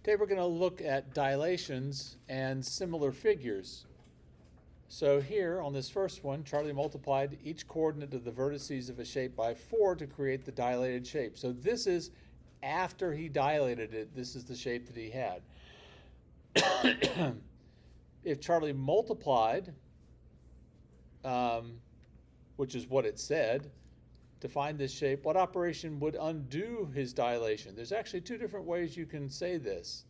Today we're going to look at dilations and similar figures. So here on this first one, Charlie multiplied each coordinate of the vertices of a shape by 4 to create the dilated shape. So this is after he dilated it, this is the shape that he had. If Charlie multiplied, which is what it said, to find this shape, what operation would undo his dilation? There's actually two different ways you can say this.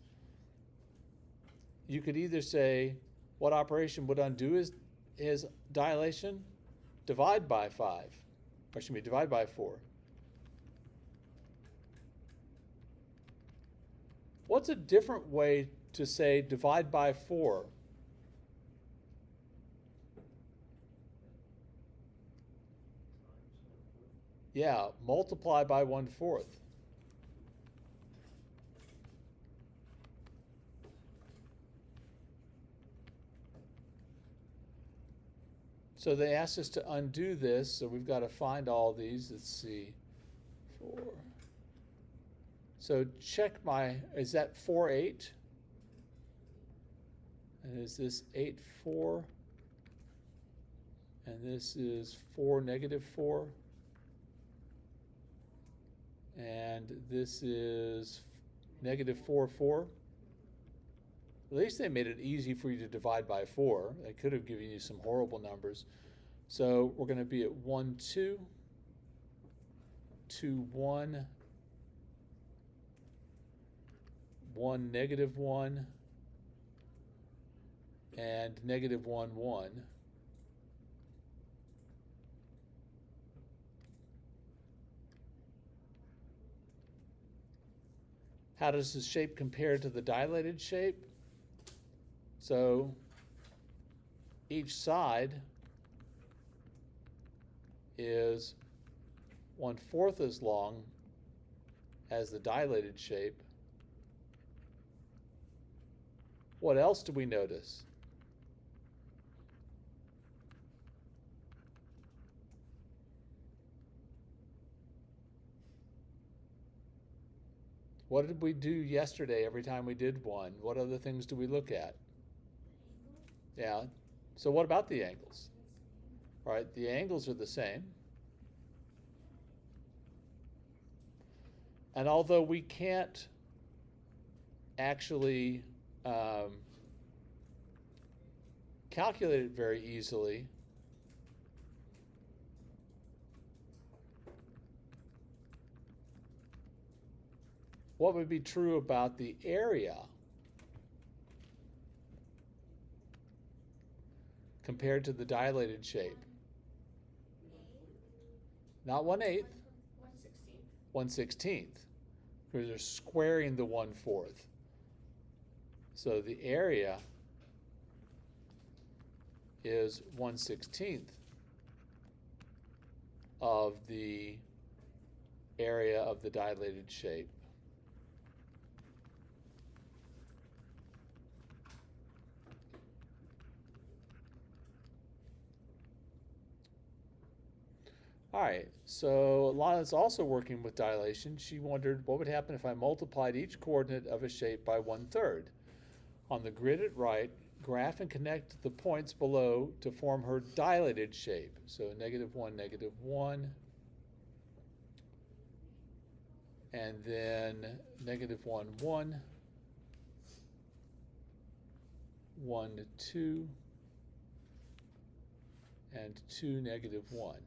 You could either say, what operation would undo his dilation? Divide by 5, or excuse me, divide by 4. What's a different way to say divide by 4? Yeah, multiply by 1/4. So they asked us to undo this, so we've got to find all these. Let's see. 4. So check is that 4, 8? And is this 8, 4? And this is 4, -4? And this is -4, 4. At least they made it easy for you to divide by 4. They could have given you some horrible numbers. So we're going to be at 1, 2, 2, 1, 1, -1, and -1, 1. How does the shape compare to the dilated shape? So each side is 1/4 as long as the dilated shape. What else do we notice? What did we do yesterday every time we did one? What other things do we look at? Yeah. So what about the angles? All right, the angles are the same. And although we can't actually calculate it very easily, what would be true about the area compared to the dilated shape? Not 1/8. 1/16. Because they're squaring the 1/4. So the area is 1/16 of the area of the dilated shape. All right, so Lana's also working with dilation. She wondered what would happen if I multiplied each coordinate of a shape by 1/3. On the grid at right, graph and connect the points below to form her dilated shape. So -1, -1, and then -1, 1, 1, 2, and 2, -1.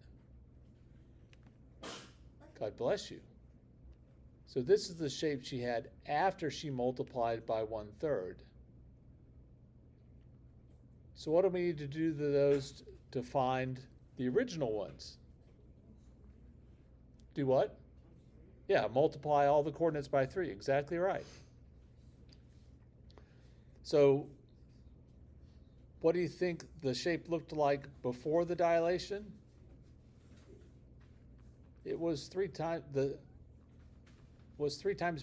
God bless you. So this is the shape she had after she multiplied by 1/3. So what do we need to do to those to find the original ones? Do what? Yeah, multiply all the coordinates by 3. Exactly right. So what do you think the shape looked like before the dilation? It was 3 times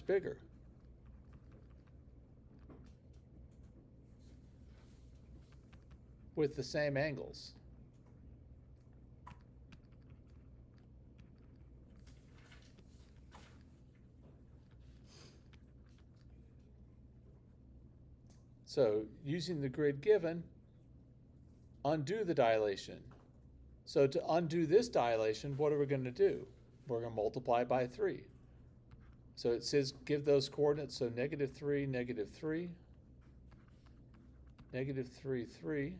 bigger. With the same angles. So using the grid given, undo the dilation. So to undo this dilation, what are we going to do? We're going to multiply by 3. So it says give those coordinates, so -3, -3, -3, 3,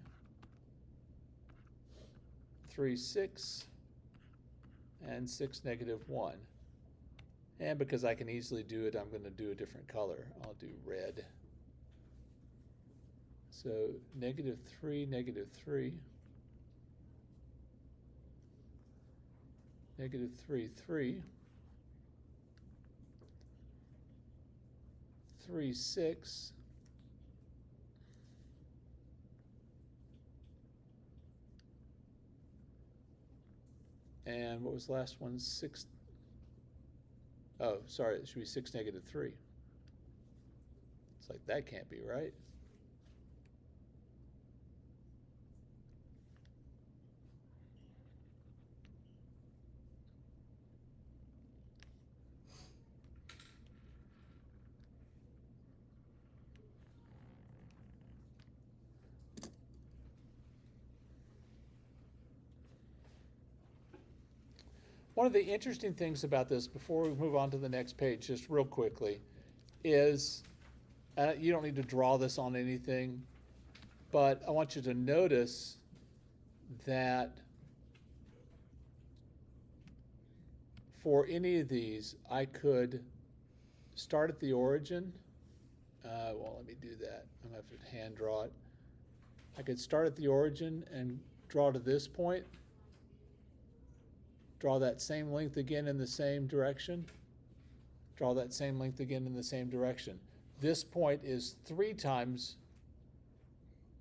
3, 6, and 6, -1. And because I can easily do it, I'm going to do a different color. I'll do red. So -3, -3, -3, 3, 3, 6, and what was the last one? 6. Oh, sorry, it should be 6, -3. It's like, that can't be right. One of the interesting things about this, before we move on to the next page, just real quickly, is you don't need to draw this on anything, but I want you to notice that for any of these, I could start at the origin. Well, let me do that. I'm going to have to hand draw it. I could start at the origin and draw to this point. Draw that same length again in the same direction. Draw that same length again in the same direction. This point is 3 times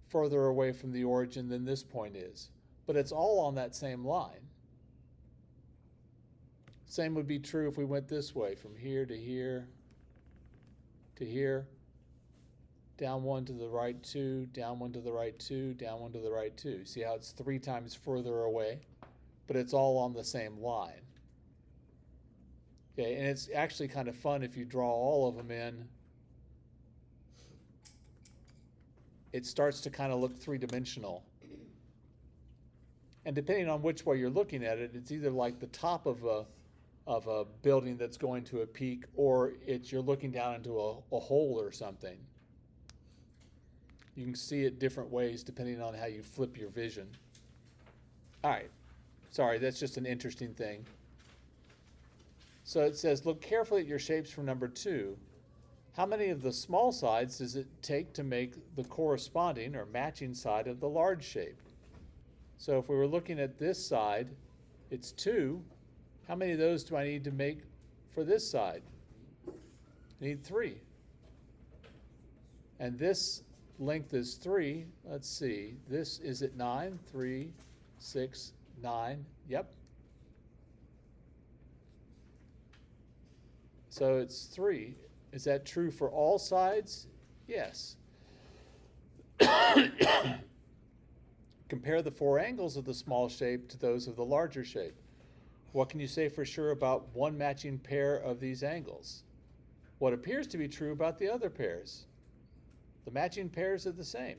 further away from the origin than this point is, but it's all on that same line. Same would be true if we went this way, from here to here to here. Down 1 to the right 2, down 1 to the right 2, down 1 to the right 2. See how it's 3 times further away? But it's all on the same line. Okay, and it's actually kind of fun if you draw all of them in. It starts to kind of look 3-dimensional. And depending on which way you're looking at it, it's either like the top of a building that's going to a peak, or you're looking down into a hole or something. You can see it different ways depending on how you flip your vision. All right. Sorry, that's just an interesting thing. So it says, look carefully at your shapes for number 2. How many of the small sides does it take to make the corresponding or matching side of the large shape? So if we were looking at this side, it's 2. How many of those do I need to make for this side? I need 3. And this length is 3. Let's see. This is at 9. 3, 6, 9. Yep. So it's 3. Is that true for all sides? Yes. Compare the 4 angles of the small shape to those of the larger shape. What can you say for sure about one matching pair of these angles? What appears to be true about the other pairs? The matching pairs are the same,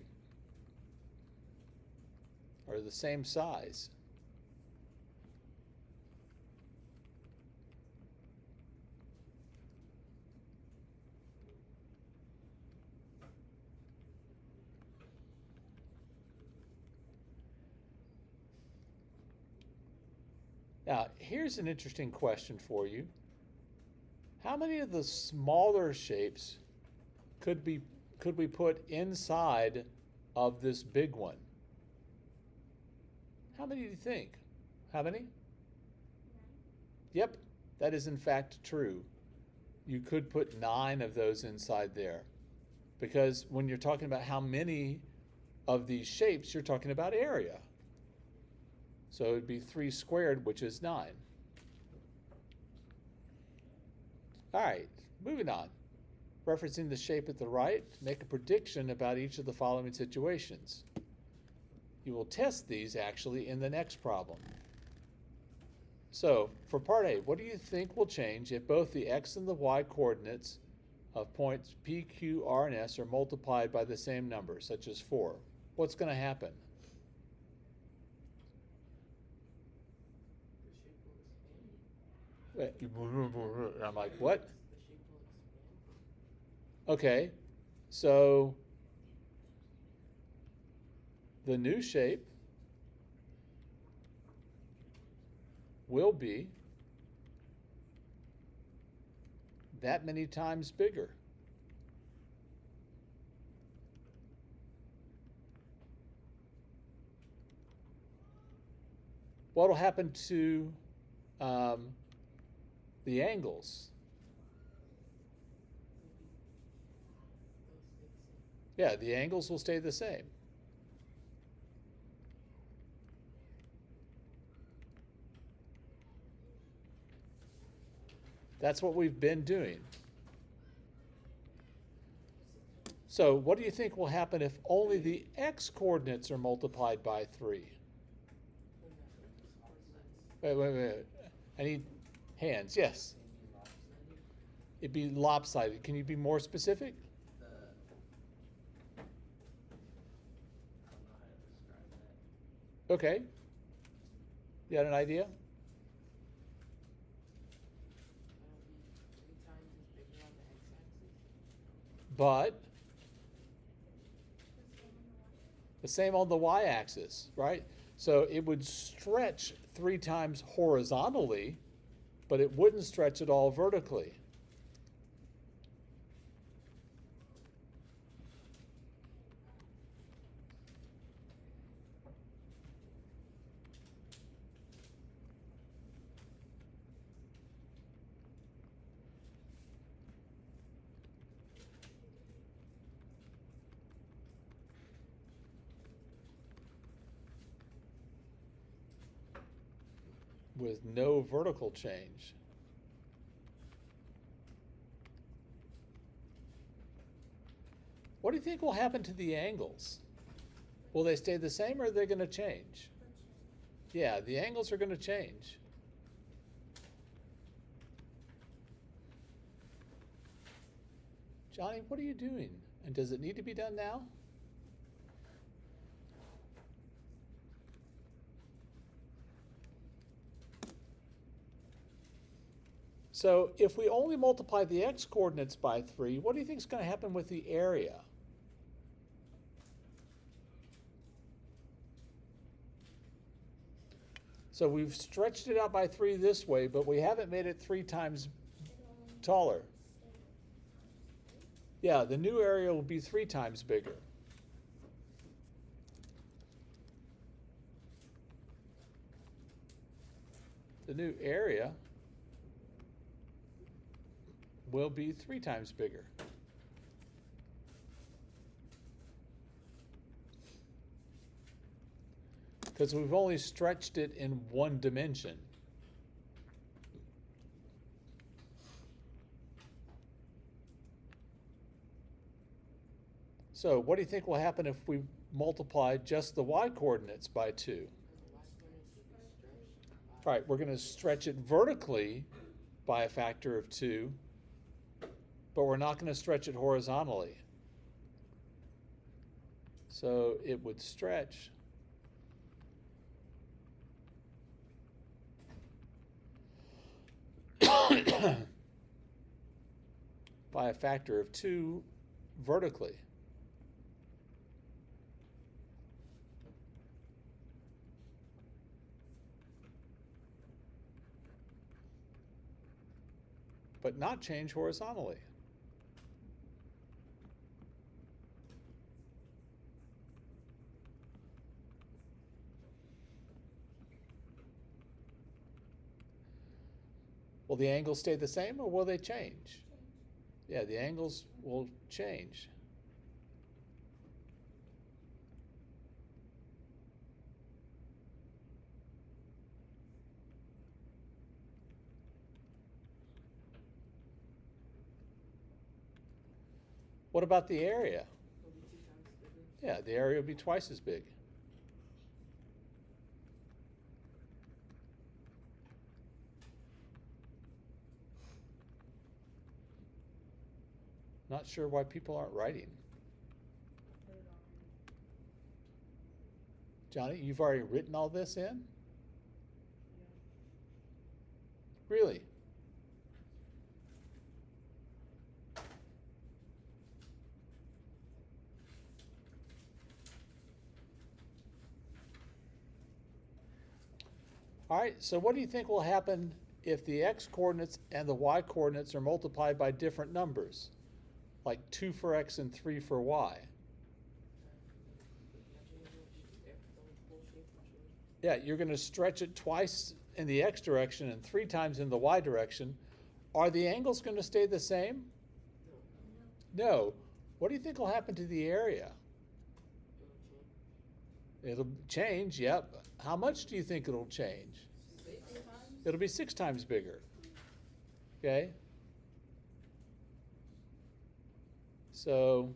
or the same size. Now, here's an interesting question for you. How many of the smaller shapes could we put inside of this big one? How many do you think? How many? Yep, that is in fact true. You could put 9 of those inside there, because when you're talking about how many of these shapes, you're talking about area. So it would be 3 squared, which is 9. All right, moving on. Referencing the shape at the right, make a prediction about each of the following situations. You will test these actually in the next problem. So for part A, what do you think will change if both the x and the y coordinates of points P, Q, R, and S are multiplied by the same number, such as 4, what's going to happen? I'm like, what? Okay, so the new shape will be that many times bigger. What will happen to the angles? Yeah, the angles will stay the same. That's what we've been doing. So what do you think will happen if only the x coordinates are multiplied by 3? Wait. I need hands. Yes. It'd be lopsided. Can you be more specific? Okay. You got an idea? But the same on the y-axis, right? So it would stretch 3 times horizontally, but it wouldn't stretch at all vertically. With no vertical change. What do you think will happen to the angles? Will they stay the same or are they going to change? Yeah, the angles are going to change. Johnny, what are you doing? And does it need to be done now? So if we only multiply the x coordinates by 3, what do you think is going to happen with the area? So we've stretched it out by 3 this way, but we haven't made it 3 times taller. Yeah, the new area will be 3 times bigger. The new area will be 3 times bigger. Because we've only stretched it in one dimension. So what do you think will happen if we multiply just the y coordinates by 2? Right, we're going to stretch it vertically by a factor of 2, but we're not going to stretch it horizontally. So it would stretch by a factor of 2 vertically. But not change horizontally. Will the angles stay the same or will they change? Yeah, the angles will change. What about the area? Yeah, the area will be twice as big. not sure why people aren't writing. Johnny, you've already written all this in? Really? All right, so what do you think will happen if the x coordinates and the y coordinates are multiplied by different numbers? Like 2 for x and 3 for y. Yeah, you're going to stretch it twice in the x direction and 3 times in the y direction. Are the angles going to stay the same? No. What do you think will happen to the area? It'll change, yep. How much do you think it'll change? It'll be 6 times bigger. Okay? So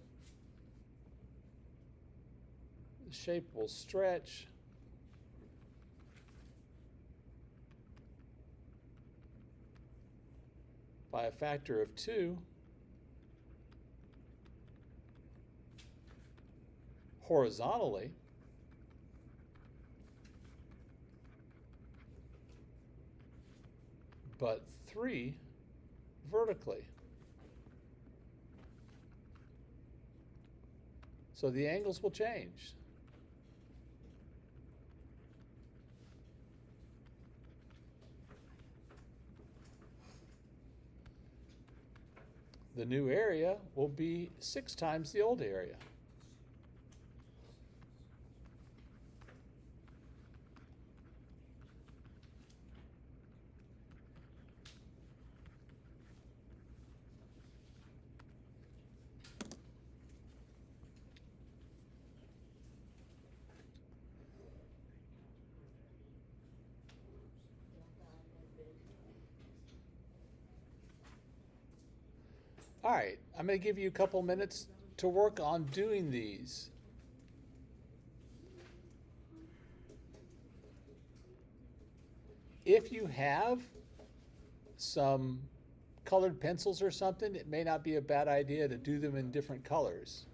the shape will stretch. By a factor of 2. Horizontally. But 3 vertically. So the angles will change. The new area will be 6 times the old area. All right, I'm going to give you a couple minutes to work on doing these. If you have some colored pencils or something, it may not be a bad idea to do them in different colors.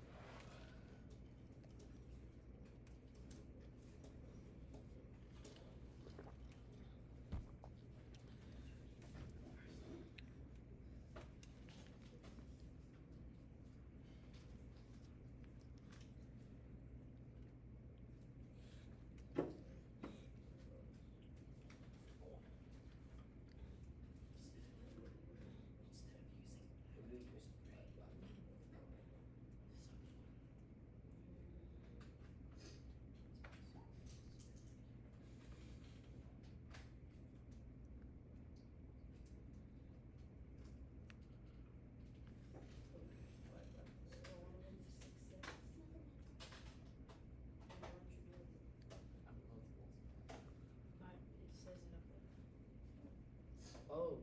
Oh.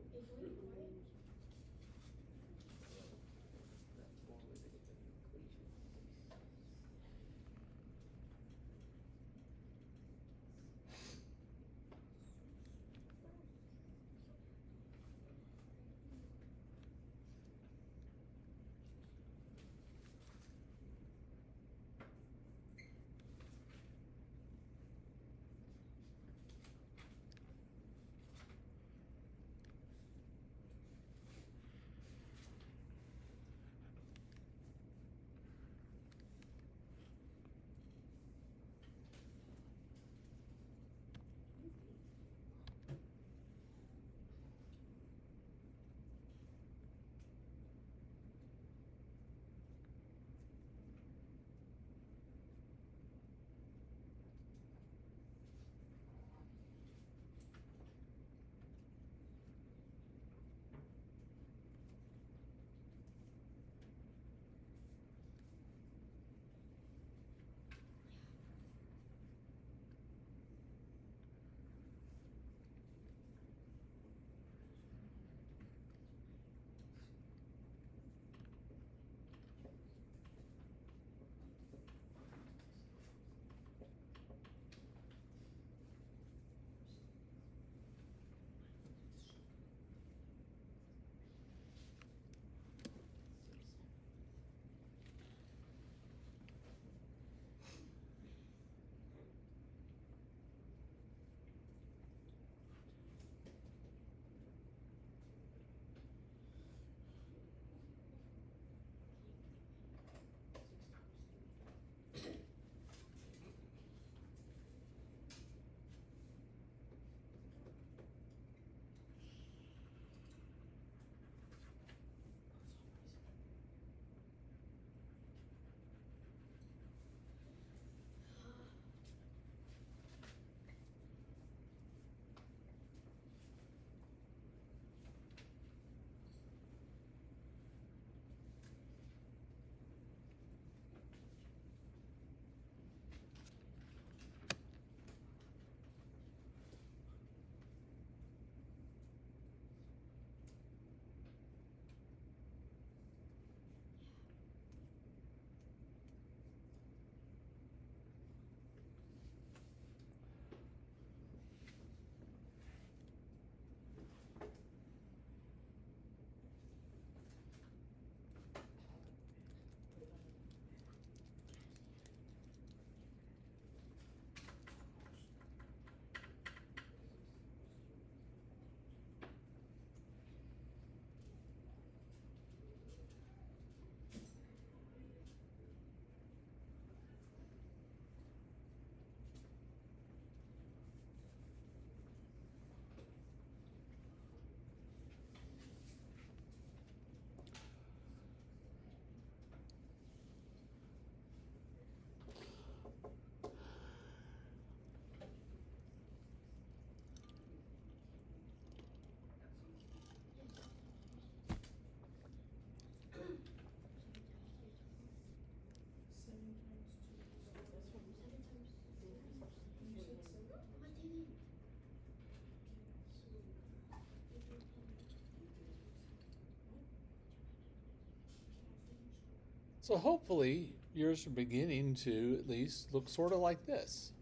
So hopefully yours are beginning to at least look sort of like this.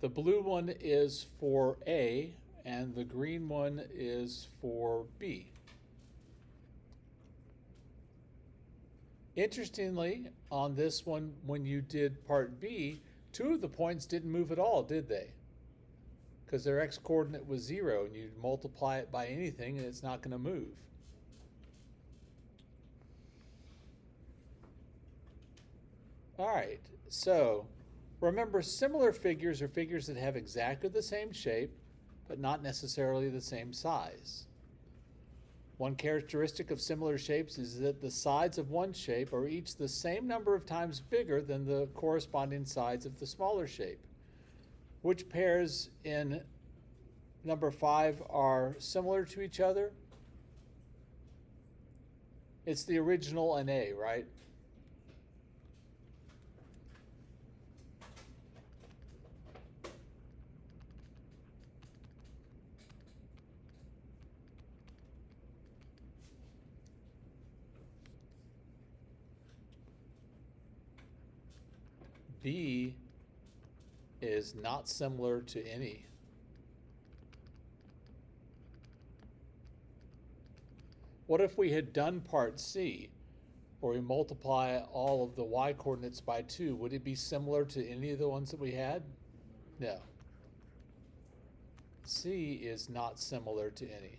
The blue one is for A and the green one is for B. Interestingly, on this one, when you did part B, two of the points didn't move at all, did they? Because their x-coordinate was 0, and you multiply it by anything and it's not going to move. All right, so remember, similar figures are figures that have exactly the same shape, but not necessarily the same size. One characteristic of similar shapes is that the sides of one shape are each the same number of times bigger than the corresponding sides of the smaller shape. Which pairs in number 5 are similar to each other? It's the original and A, right? B is not similar to any. What if we had done part C, where we multiply all of the y coordinates by 2? Would it be similar to any of the ones that we had? No. C is not similar to any.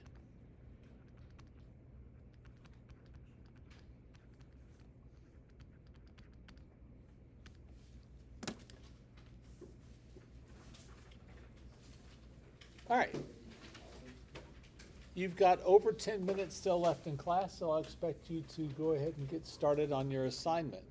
All right. You've got over 10 minutes still left in class, so I'll expect you to go ahead and get started on your assignment.